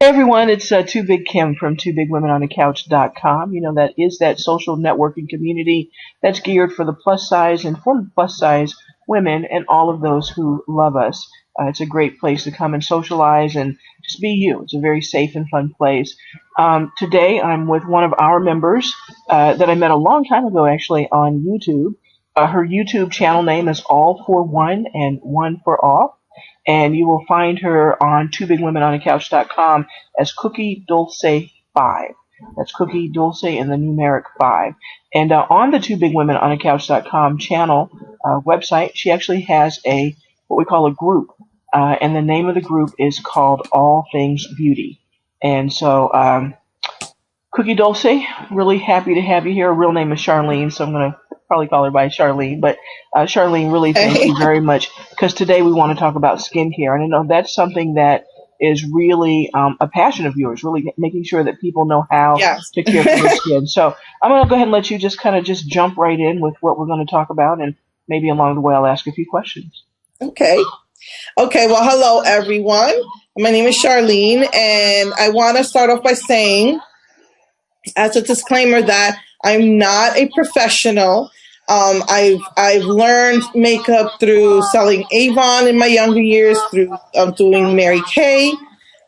Hey everyone, it's 2BigKim from 2BigWomenOnTheCouch.com. You know, that is that social networking community that's geared for the plus size and for the plus size women and all of those who love us. It's a great place to come and socialize and just be you. It's a very safe and fun place. Today I'm with one of our members that I met a long time ago actually on YouTube. Her YouTube channel name is All for One and One for All. And you will find her on 2BigWomenOnTheCouch.com as CookieDulce5. That's Cookie Dulce and the numeric 5. And on the 2BigWomenOnTheCouch.com channel website, she actually has what we call a group. And the name of the group is called All Things Beauty. And so, Cookie Dulce, really happy to have you here. Her real name is Charlene, so I'm going to probably call her by Charlene. But Charlene, really thank you very much, because today we want to talk about skincare. And I know that's something that is really a passion of yours, really making sure that people know how to care for their skin. So I'm going to go ahead and let you just kind of just jump right in with what we're going to talk about, and maybe along the way I'll ask a few questions. Okay, well, hello, everyone. My name is Charlene, and I want to start off by saying, as a disclaimer, that I'm not a professional. I've learned makeup through selling Avon in my younger years, through doing Mary Kay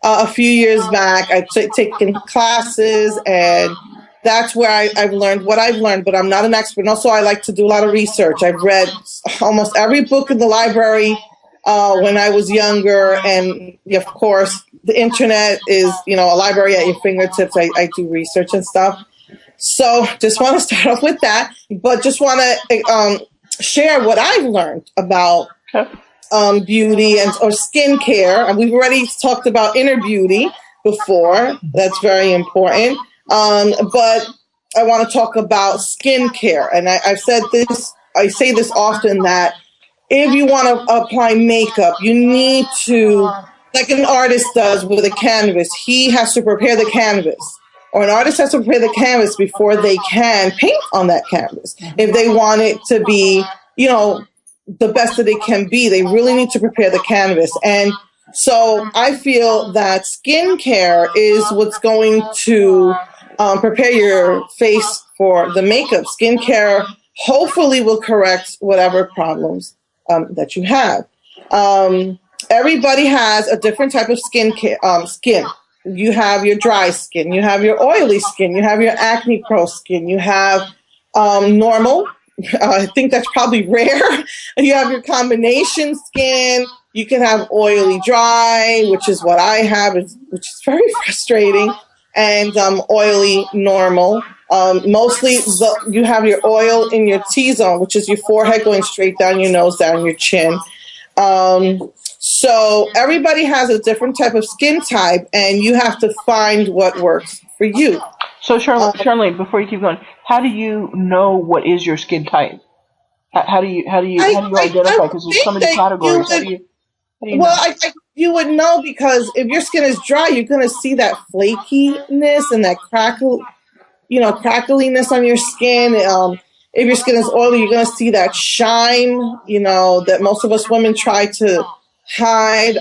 a few years back. I've taken classes, and that's where I've learned what I've learned, but I'm not an expert. And also, I like to do a lot of research. I've read almost every book in the library when I was younger, and of course, the internet is, a library at your fingertips. I do research and stuff. So just want to start off with that, but just want to share what I've learned about beauty or skincare. And we've already talked about inner beauty before. That's very important. But I want to talk about skincare. And I've said this, I say this often, that if you want to apply makeup, you need to, like an artist does with a canvas, he has to prepare the canvas. Or an artist has to prepare the canvas before they can paint on that canvas. If they want it to be, the best that it can be, they really need to prepare the canvas. And so I feel that skincare is what's going to prepare your face for the makeup. Skincare hopefully will correct whatever problems that you have. Everybody has a different type of skin. You have your dry skin, you have your oily skin, you have your acne prone skin, you have normal. I think that's probably rare. You have your combination skin. You can have oily dry, which is what I have, which is very frustrating, and oily normal. Mostly you have your oil in your T-zone, which is your forehead going straight down your nose, down your chin. So everybody has a different type of skin type, and you have to find what works for you. So Charlene, before you keep going, how do you know what is your skin type? How do you identify? Because there's so many categories. You would know, because if your skin is dry, you're going to see that flakiness and that crackliness on your skin. If your skin is oily, you're going to see that shine, that most of us women try to hide.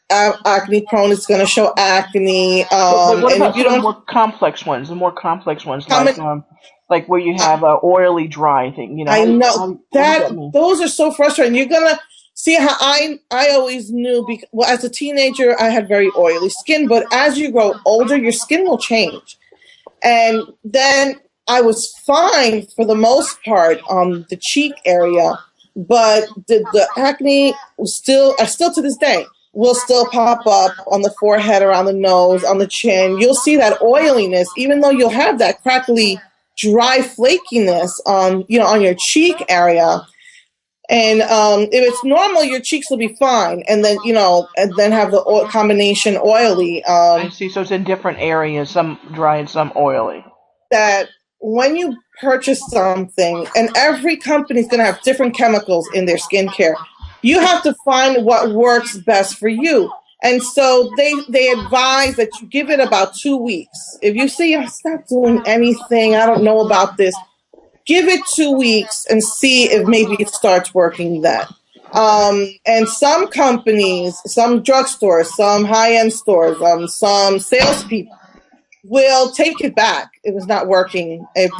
Acne prone is going to show acne. But what about the more complex ones? The more complex ones, like where you have an oily dry thing. I know that those are so frustrating. You're gonna see how I always knew. Well, as a teenager, I had very oily skin, but as you grow older, your skin will change. And then I was fine for the most part on the cheek area, but the acne was still to this day will still pop up on the forehead, around the nose, on the chin. You'll see that oiliness, even though you'll have that crackly, dry flakiness on your cheek area. And if it's normal, your cheeks will be fine, and then have the combination oily. I see. So it's in different areas, some dry and some oily. That when you purchase something, and every company is going to have different chemicals in their skincare, you have to find what works best for you. And so they advise that you give it about 2 weeks. If you say, I'm not doing anything, I don't know about this, give it 2 weeks and see if maybe it starts working then. And some companies, some drugstores, some high-end stores, some salespeople will take it back if it's not working. If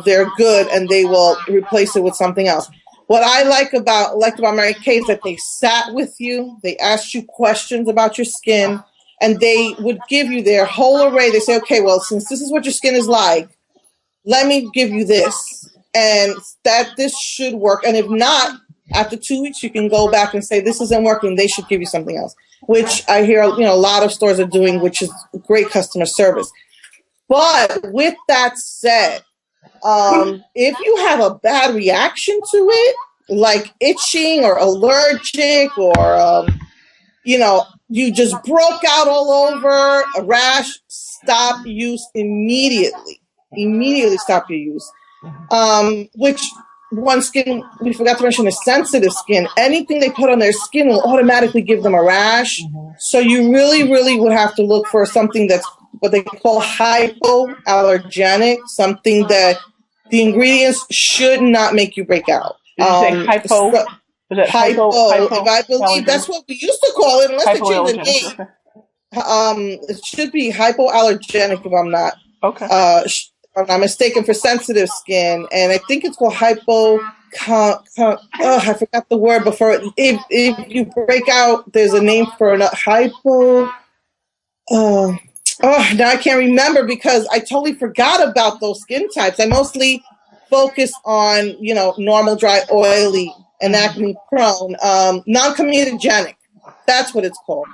they're good, and they will replace it with something else. What I liked about Mary Kay is that they sat with you, they asked you questions about your skin, and they would give you their whole array. They say, okay, well, since this is what your skin is like, let me give you this, and that this should work. And if not, after 2 weeks, you can go back and say, this isn't working. They should give you something else, which I hear, a lot of stores are doing, which is great customer service. But with that said, if you have a bad reaction to it, like itching or allergic, or, you just broke out all over, a rash, stop use immediately. Immediately stop your use. Which one skin, we forgot to mention, is sensitive skin. Anything they put on their skin will automatically give them a rash. So you really, really would have to look for something that's what they call hypoallergenic, something that the ingredients should not make you break out. Did you say hypo? Was it hypo? If I believe that's what we used to call it, unless they change the name. Okay. It should be hypoallergenic if I'm not. Okay. If I'm not mistaken, for sensitive skin, and I think it's called hypo. I forgot the word before. If you break out, there's a name for it. Hypo. Now I can't remember because I totally forgot about those skin types. I mostly focus on, normal, dry, oily, and acne prone. Non-comedogenic. That's what it's called.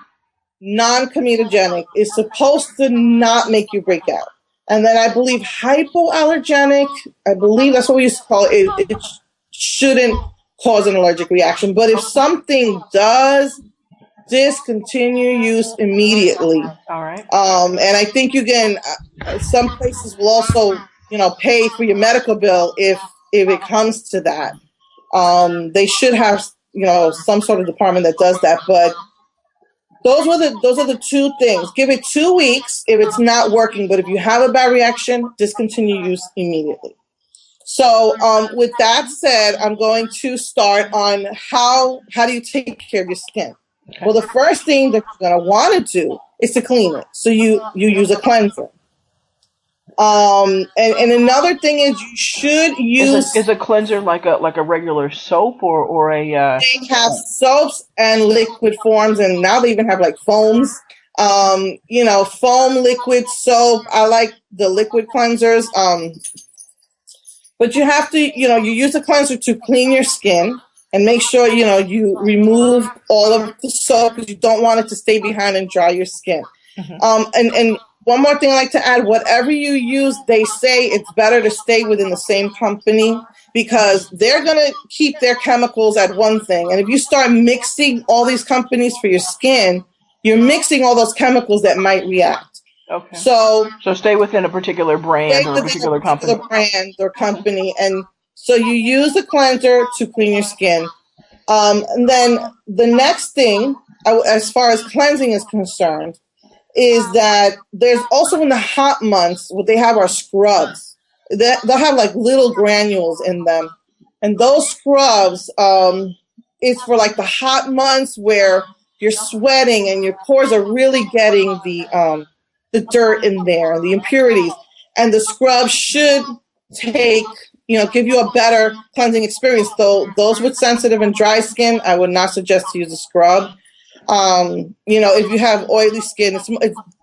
Non-comedogenic is supposed to not make you break out. And then I believe hypoallergenic, I believe that's what we used to call it. It shouldn't cause an allergic reaction. But if something does, discontinue use immediately. All right. And I think some places will also, pay for your medical bill if it comes to that. They should have, some sort of department that does that. But those are the two things. Give it 2 weeks if it's not working. But if you have a bad reaction, discontinue use immediately. So with that said, I'm going to start on how do you take care of your skin. Okay. Well, the first thing that you're going to want to do is to clean it. So you use a cleanser. And another thing is you should use... Is a cleanser like a regular soap or a... They have soaps and liquid forms, and now they even have like foams. Foam, liquid, soap. I like the liquid cleansers. But you have to, you use a cleanser to clean your skin. And make sure, you remove all of the soap because you don't want it to stay behind and dry your skin. And one more thing I like to add, whatever you use, they say it's better to stay within the same company because they're going to keep their chemicals at one thing. And if you start mixing all these companies for your skin, you're mixing all those chemicals that might react. Okay. So stay within a particular brand or a particular company. Brand or company. And so you use a cleanser to clean your skin. And then the next thing, as far as cleansing is concerned, is that there's also in the hot months, what they have are scrubs. They'll have like little granules in them. And those scrubs is for like the hot months where you're sweating and your pores are really getting the dirt in there, the impurities. And the scrub should give you a better cleansing experience. Though those with sensitive and dry skin, I would not suggest to use a scrub. If you have oily skin, it's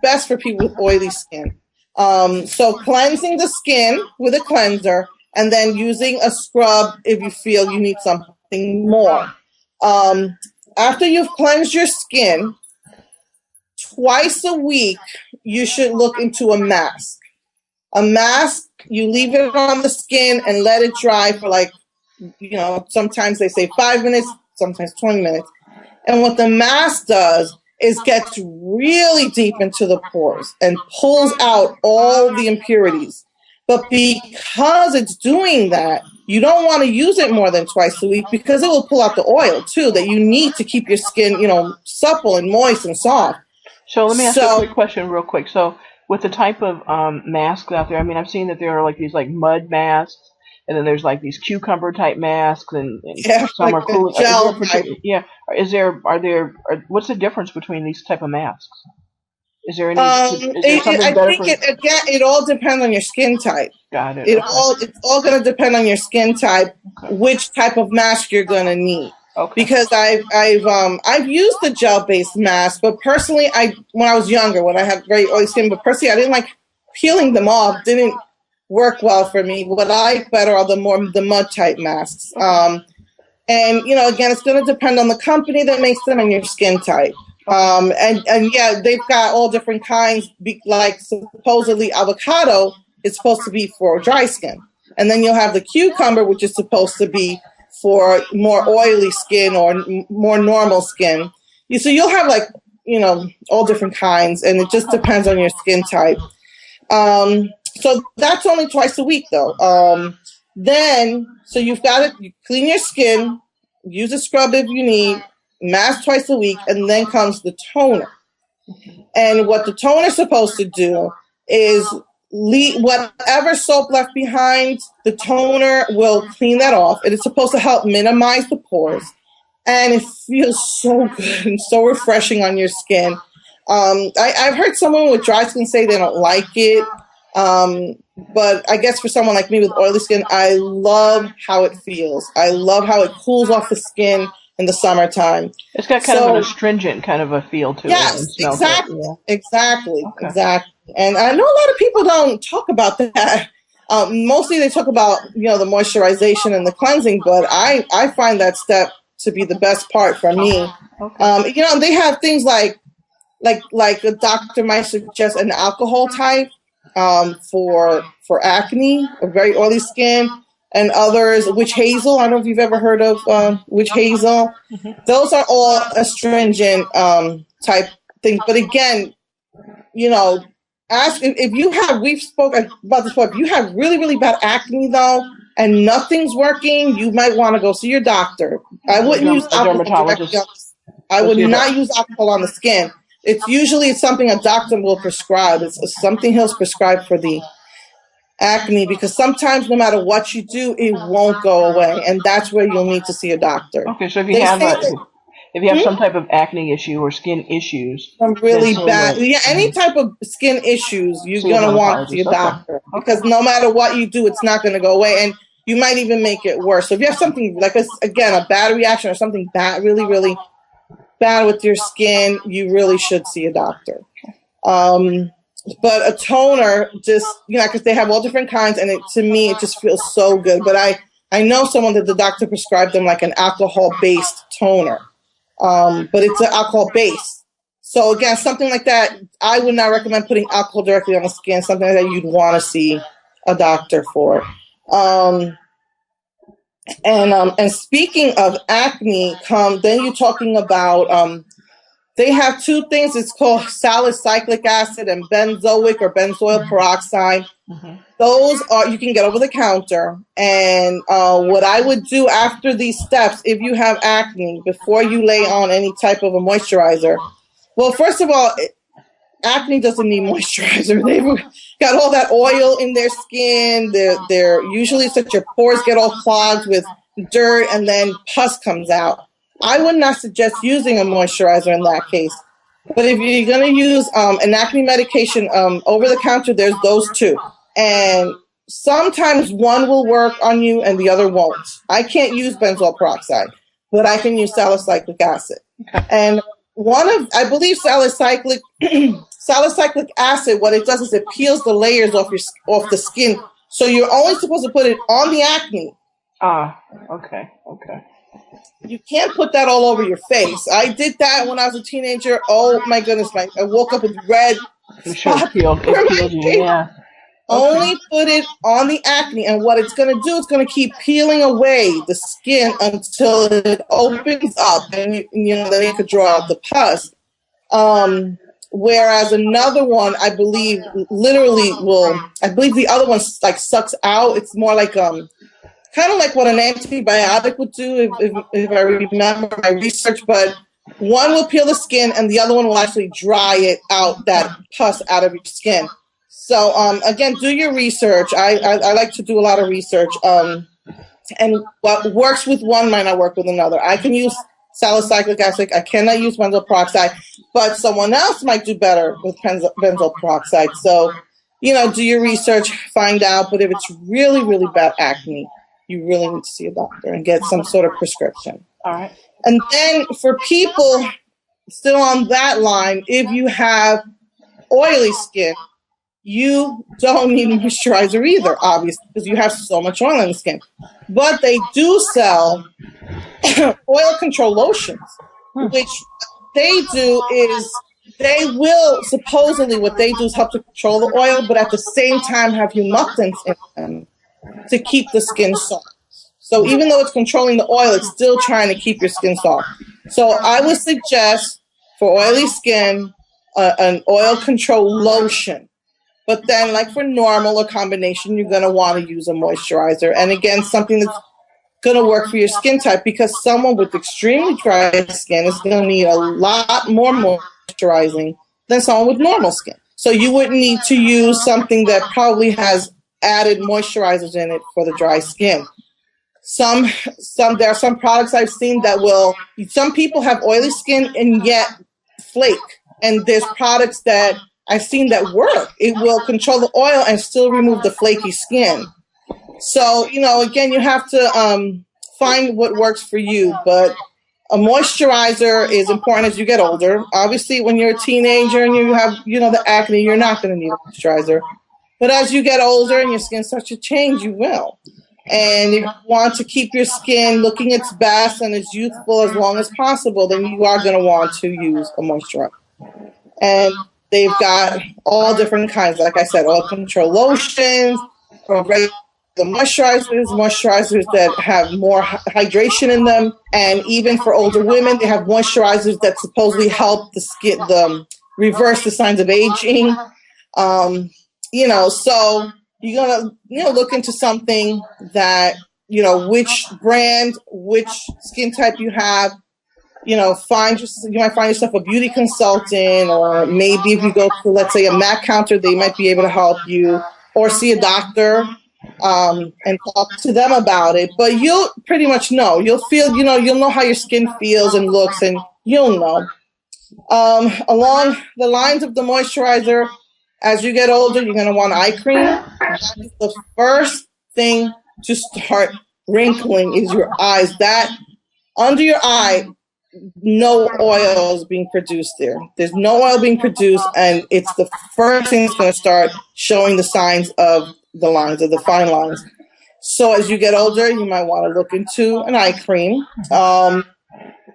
best for people with oily skin. So cleansing the skin with a cleanser and then using a scrub if you feel you need something more. After you've cleansed your skin, twice a week, you should look into a mask. A mask, you leave it on the skin and let it dry for sometimes they say 5 minutes, sometimes 20 minutes. And what the mask does is gets really deep into the pores and pulls out all the impurities. But because it's doing that, you don't want to use it more than twice a week because it will pull out the oil too that you need to keep your skin, supple and moist and soft. So let me ask you a quick question real quick. So with the type of masks out there, I've seen that there are like these like mud masks and then there's like these cucumber type masks, and Yeah, some like are the cool. Is there a gel type. particular, yeah? What's the difference between these type of masks? Is there something I better think for? it all depends on your skin type. Got it. Okay. It's all going to depend on your skin type, Okay. which type of mask you're going to need. Okay. Because I've used the gel based mask, but personally, when I was younger, when I had very oily skin, but personally, I didn't like peeling them off. Didn't work well for me. What I like better are the mud type masks. Okay. And again, it's going to depend on the company that makes them and your skin type. And yeah, they've got all different kinds. Like supposedly avocado is supposed to be for dry skin, and then you'll have the cucumber, which is supposed to be for more oily skin or more normal skin. So you'll have like all different kinds, and it just depends on your skin type. So that's only twice a week though. So you've got to clean your skin, use a scrub if you need, mask twice a week, and then comes the toner. And what the toner is supposed to do is leave whatever soap left behind, the toner will clean that off. And it's supposed to help minimize the pores. And it feels so good and so refreshing on your skin. I've heard someone with dry skin say they don't like it. But I guess for someone like me with oily skin, I love how it feels. I love how it cools off the skin in the summertime. It's got kind of an astringent kind of a feel to it. Yes, exactly, exactly, Okay. exactly. And I know a lot of people don't talk about that. Mostly they talk about the moisturization and the cleansing, but I find that step to be the best part for me. Okay. And they have things like a doctor might suggest an alcohol type for acne or very oily skin, and others witch hazel. I don't know if you've ever heard of witch hazel. Mm-hmm. Those are all astringent type things. But again, ask if you have. We've spoken about this before. If you have really really bad acne though, and nothing's working, you might want to go see your doctor. I wouldn't use alcohol directly. I would not use alcohol on the skin. It's usually something a doctor will prescribe. It's something he'll prescribe for the acne, because sometimes no matter what you do, it won't go away, and that's where you'll need to see a doctor. Okay, so if you have some type of acne issue or skin issues, some really bad, any type of skin issues, you're gonna want to see a doctor, because no matter what you do, it's not gonna go away, and you might even make it worse. So if you have something like a bad reaction or something bad, really, really bad with your skin, you really should see a doctor. But a toner, just because they have all different kinds, and to me it just feels so good. But I know someone that the doctor prescribed them like an alcohol-based toner, but it's an alcohol base. So again, something like that, I would not recommend putting alcohol directly on the skin. Something like that you'd want to see a doctor for. And speaking of acne, then you're talking about they have two things. It's called salicylic acid and benzoic or benzoyl peroxide. Mm-hmm. Those you can get over the counter. And what I would do after these steps, if you have acne, before you lay on any type of a moisturizer, well, first of all, acne doesn't need moisturizer. They've got all that oil in their skin. They're usually such your pores get all clogged with dirt, and then pus comes out. I would not suggest using a moisturizer in that case. But if you're going to use an acne medication over the counter, there's those two. And sometimes one will work on you and the other won't. I can't use benzoyl peroxide, but I can use salicylic acid. And I believe salicylic acid, what it does is it peels the layers off the skin. So you're only supposed to put it on the acne. Okay. You can't put that all over your face. I did that when I was a teenager. Oh my goodness, I woke up with red spots. Yeah. Only put it on the acne, and what it's going to do, it's going to keep peeling away the skin until it opens up, and then you could draw out the pus. Whereas another one, I believe, I believe the other one like sucks out. It's more like kind of like what an antibiotic would do, if I remember my research, but one will peel the skin and the other one will actually dry it out, that pus out of your skin. So again, do your research. I like to do a lot of research. And what works with one might not work with another. I can use salicylic acid. I cannot use benzoyl peroxide, but someone else might do better with benzoyl peroxide. So, do your research, find out. But if it's really, really bad acne, you really need to see a doctor and get some sort of prescription. All right. And then for people still on that line, if you have oily skin, you don't need moisturizer either, obviously, because you have so much oil in the skin. But they do sell oil control lotions, which they do is they will, supposedly what they do is help to control the oil, but at the same time have humectants in them to keep the skin soft. So even though it's controlling the oil, it's still trying to keep your skin soft. So I would suggest for oily skin, an oil control lotion. But then, like for normal or combination, you're going to want to use a moisturizer. And again, something that's going to work for your skin type, because someone with extremely dry skin is going to need a lot more moisturizing than someone with normal skin. So you wouldn't need to use something that probably has added moisturizers in it for the dry skin. There are some products I've seen that some people have oily skin and yet flake. And there's products that I've seen that work. It will control the oil and still remove the flaky skin. So, again, you have to find what works for you. But a moisturizer is important as you get older. Obviously, when you're a teenager and you have, the acne, you're not going to need a moisturizer. But as you get older and your skin starts to change, you will. And if you want to keep your skin looking its best and as youthful as long as possible, then you are going to want to use a moisturizer. And they've got all different kinds. Like I said, oil control lotions, or regular moisturizers that have more hydration in them. And even for older women, they have moisturizers that supposedly help the skin, reverse the signs of aging. So you're going to, look into something that, which brand, which skin type you have. You might find yourself a beauty consultant, or maybe if you go to, let's say, a MAC counter, they might be able to help you, or see a doctor and talk to them about it. But you'll pretty much know. You'll feel, you'll know how your skin feels and looks, and you'll know. Along the lines of the moisturizer, as you get older, you're going to want eye cream. The first thing to start wrinkling is your eyes. That under your eye, no oil is being produced there. There's no oil being produced, and it's the first thing that's going to start showing the signs of the lines, of the fine lines. So as you get older, you might want to look into an eye cream.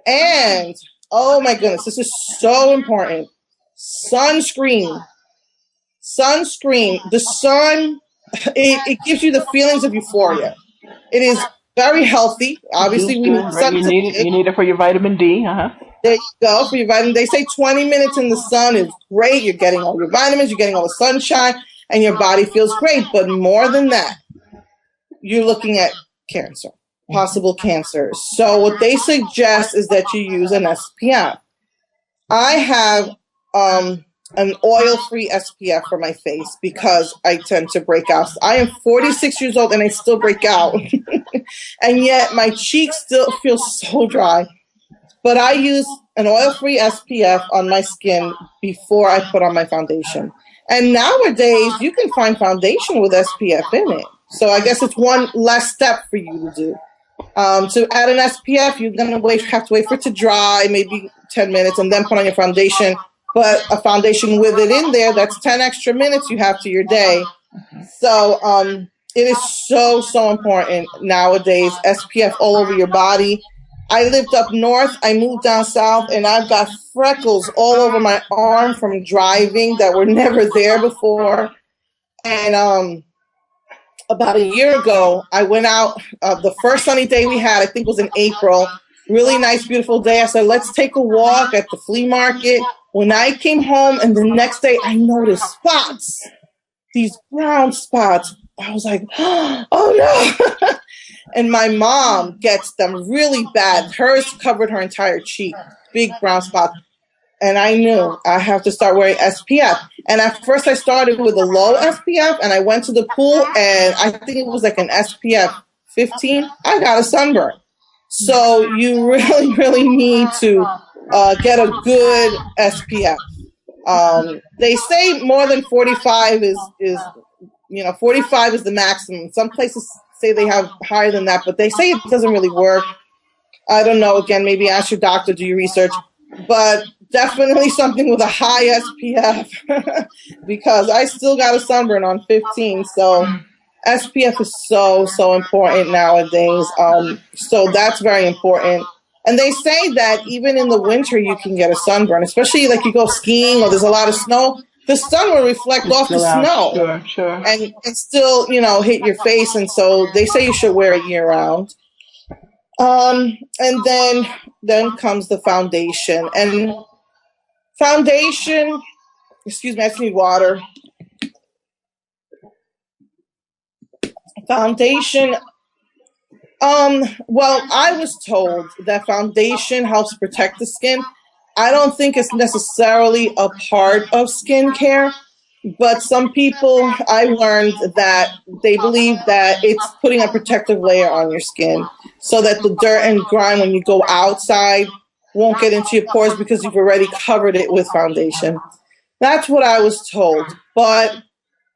And, oh my goodness, this is so important. Sunscreen. The sun, it gives you the feelings of euphoria. It is very healthy. Obviously, we need sun. You need it for your vitamin D. There you go, for your vitamin. They say 20 minutes in the sun is great. You're getting all your vitamins, you're getting all the sunshine, and your body feels great. But more than that, you're looking at cancer, possible cancer. So what they suggest is that you use an SPF. I have an oil-free SPF for my face because I tend to break out. I am 46 years old and I still break out. And yet my cheeks still feel so dry. But I use an oil-free SPF on my skin before I put on my foundation. And nowadays, you can find foundation with SPF in it. So I guess it's one less step for you to do. To add an SPF, you're going to have to wait for it to dry, maybe 10 minutes, and then put on your foundation. But a foundation with it in there, that's 10 extra minutes you have to your day. So it is so, so important nowadays, SPF all over your body. I lived up north, I moved down south, and I've got freckles all over my arm from driving that were never there before. And about a year ago, I went out, the first sunny day we had, I think was in April, really nice, beautiful day. I said, let's take a walk at the flea market. When I came home and the next day, I noticed spots, these brown spots. I was like, oh no. And my mom gets them really bad. Hers covered her entire cheek, big brown spots. and I knew I have to start wearing SPF. And at first I started with a low SPF, and I went to the pool, and I think it was like an SPF 15. I got a sunburn. So you really, really need to get a good SPF. They say more than 45 is 45 is the maximum. Some places say they have higher than that, but they say it doesn't really work. I don't know. Again, maybe ask your doctor, do your research, but definitely something with a high SPF because I still got a sunburn on 15. So SPF is so important nowadays. So that's very important. And they say that even in the winter, you can get a sunburn, especially like you go skiing or there's a lot of snow. The sun will reflect off the snow and still, hit your face. And so they say you should wear it year round. And then comes the foundation. And foundation, excuse me, I just need water. Foundation. Well, I was told that foundation helps protect the skin. I don't think it's necessarily a part of skincare, but some people, I learned that they believe that it's putting a protective layer on your skin so that the dirt and grime when you go outside won't get into your pores because you've already covered it with foundation. That's what I was told. But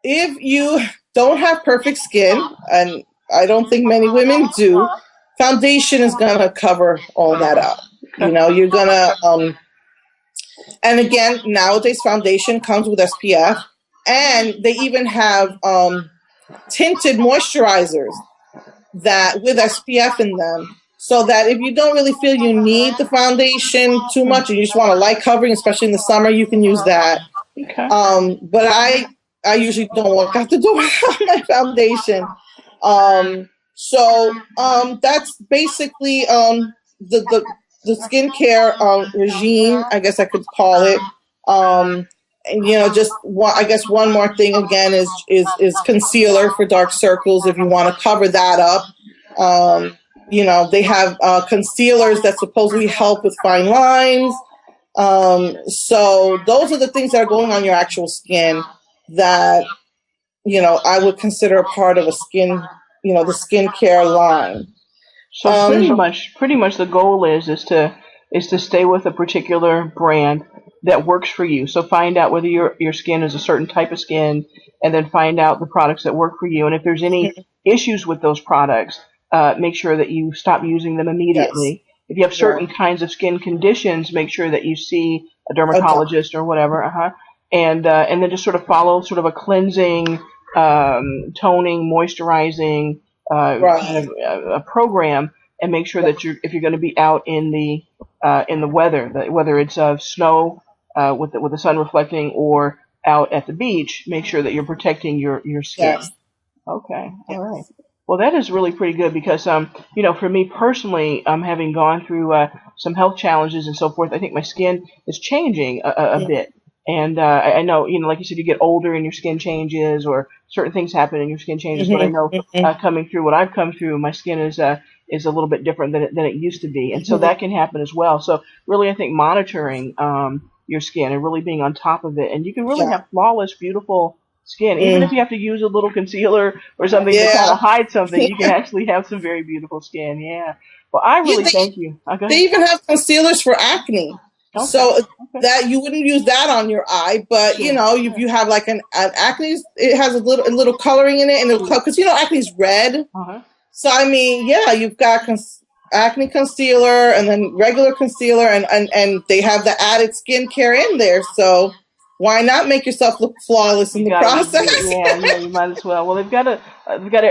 if you don't have perfect skin, and I don't think many women do, foundation is going to cover all that up. You're going to, and again, nowadays foundation comes with SPF, and they even have tinted moisturizers that with SPF in them, so that if you don't really feel you need the foundation too much and you just want a light covering, especially in the summer, you can use that. Okay. But I usually don't walk out the door without my foundation. So that's basically the skincare regime, I guess I could call it. And just one more thing again is concealer for dark circles if you want to cover that up. They have concealers that supposedly help with fine lines. So those are the things that are going on your actual skin that I would consider a part of a skin, the skincare line. So pretty much the goal is to stay with a particular brand that works for you. So find out whether your skin is a certain type of skin, and then find out the products that work for you. And if there's any issues with those products, make sure that you stop using them immediately. Yes. If you have certain kinds of skin conditions, make sure that you see a dermatologist or whatever. And then just sort of follow sort of a cleansing, toning, moisturizing kind of a program, and make sure that if you're going to be out in the weather, whether it's snow with the sun reflecting or out at the beach, make sure that you're protecting your skin. Yes. Okay. All right. Well, that is really pretty good because, for me personally, having gone through some health challenges and so forth, I think my skin is changing a bit. And I know, like you said, you get older and your skin changes, or certain things happen and your skin changes. But I know coming through what I've come through, my skin is a little bit different than it used to be. And so that can happen as well. So really, I think monitoring your skin and really being on top of it. And you can really have flawless, beautiful skin. Even if you have to use a little concealer or something to kind of hide something, you can actually have some very beautiful skin. Yeah. Well, I really thank you. They even have concealers for acne. Okay. So that you wouldn't use that on your eye, but if you have like an acne, it has a little coloring in it, and because acne is red. So I mean, you've got acne concealer and then regular concealer, and they have the added skincare in there. So why not make yourself look flawless in the process? Yeah, you might as well. Well, they've got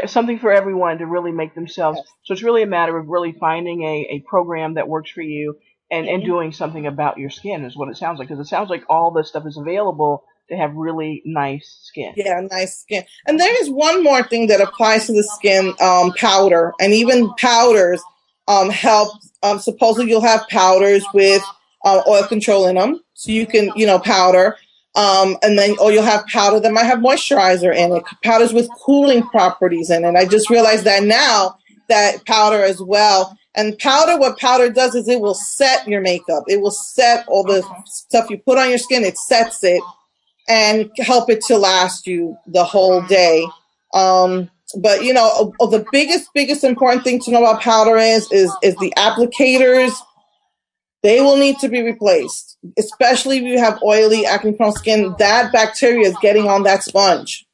something for everyone to really make themselves. Yes. So it's really a matter of really finding a program that works for you. And doing something about your skin is what it sounds like, because it sounds like all this stuff is available to have really nice skin. Yeah, nice skin. And there is one more thing that applies to the skin, powder. And even powders help. Supposedly you'll have powders with oil control in them. So you can, powder. Or you'll have powder that might have moisturizer in it. Powders with cooling properties in it. I just realized that now that powder as well. And powder, what powder does is it will set your makeup. It will set all the stuff you put on your skin. It sets it and help it to last you the whole day. But you know, the biggest important thing to know about powder is the applicators. They will need to be replaced, especially if you have oily, acne-prone skin. That bacteria is getting on that sponge,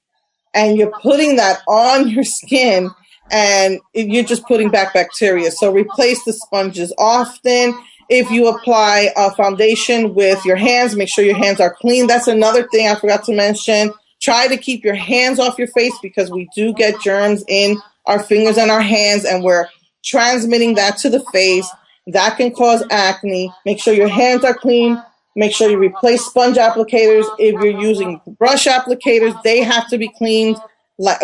and you're putting that on your skin, and you're just putting back bacteria. So replace the sponges often. If you apply a foundation with your hands, make sure your hands are clean. That's another thing I forgot to mention. Try to keep your hands off your face because we do get germs in our fingers and our hands, and we're transmitting that to the face. That can cause acne. Make sure your hands are clean. Make sure you replace sponge applicators. If you're using brush applicators, they have to be cleaned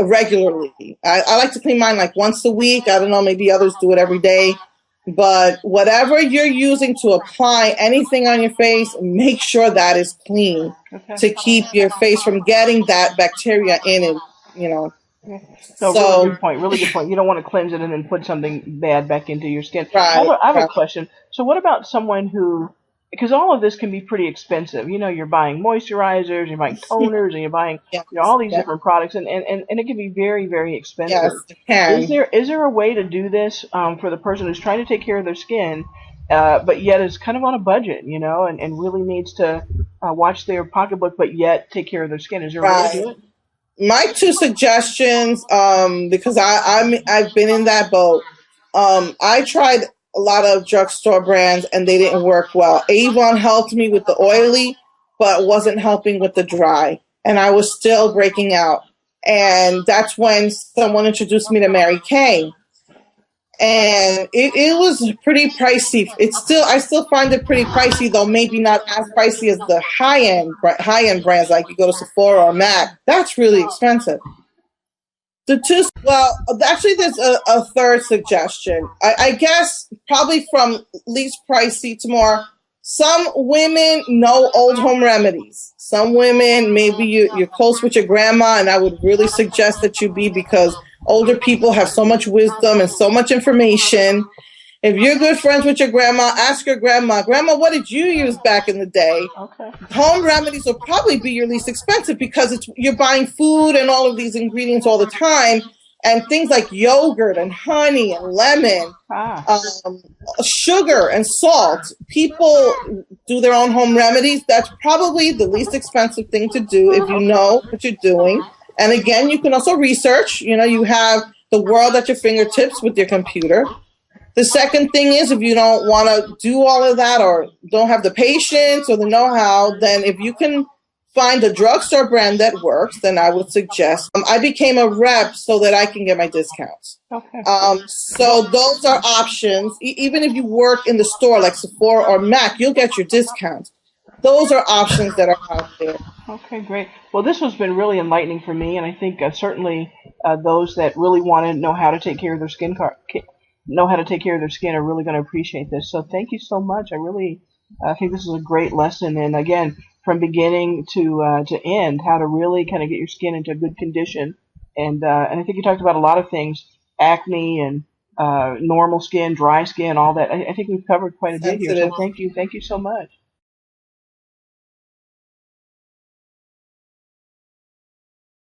regularly. I like to clean mine like once a week. I don't know, maybe others do it every day. But whatever you're using to apply anything on your face, make sure that is clean to keep your face from getting that bacteria in it, you know. No, really good point. Really good point. You don't want to cleanse it and then put something bad back into your skin. I have a question. So what about someone who, because all of this can be pretty expensive. You know, you're buying moisturizers, you're buying toners, and you're buying all these different products, and it can be very, very expensive. Yes, it can. Is there a way to do this for the person who's trying to take care of their skin, but yet is kind of on a budget, you know, and really needs to watch their pocketbook, but yet take care of their skin? Is there a way to do it? My two suggestions, because I've been in that boat. I tried a lot of drugstore brands and they didn't work well. Avon helped me with the oily, but wasn't helping with the dry, and I was still breaking out. And that's when someone introduced me to Mary Kay. And it was pretty pricey. I still find it pretty pricey, though maybe not as pricey as the high end brands like you go to Sephora or MAC. That's really expensive. Actually, there's a third suggestion. I guess probably from least pricey to more. Some women know old home remedies. Some women, maybe you're close with your grandma, and I would really suggest that you be, because older people have so much wisdom and so much information. If you're good friends with your grandma, ask your grandma, what did you use back in the day? Okay. Home remedies will probably be your least expensive because you're buying food and all of these ingredients all the time. And things like yogurt and honey and lemon, sugar and salt. People do their own home remedies. That's probably the least expensive thing to do if you know what you're doing. And again, you can also research. You know, you have the world at your fingertips with your computer. The second thing is, if you don't want to do all of that or don't have the patience or the know-how, then if you can find a drugstore brand that works, then I would suggest. I became a rep so that I can get my discounts. Okay. So those are options. Even if you work in the store like Sephora or MAC, you'll get your discounts. Those are options that are out there. Okay, great. Well, this has been really enlightening for me, and I think certainly those that really want to know how to take care of their skin are really going to appreciate this. So thank you so much. I think this is a great lesson, and again, from beginning to end, how to really kind of get your skin into a good condition. And I think you talked about a lot of things, acne and normal skin, dry skin, all that. I think we've covered quite a bit here. So thank you so much.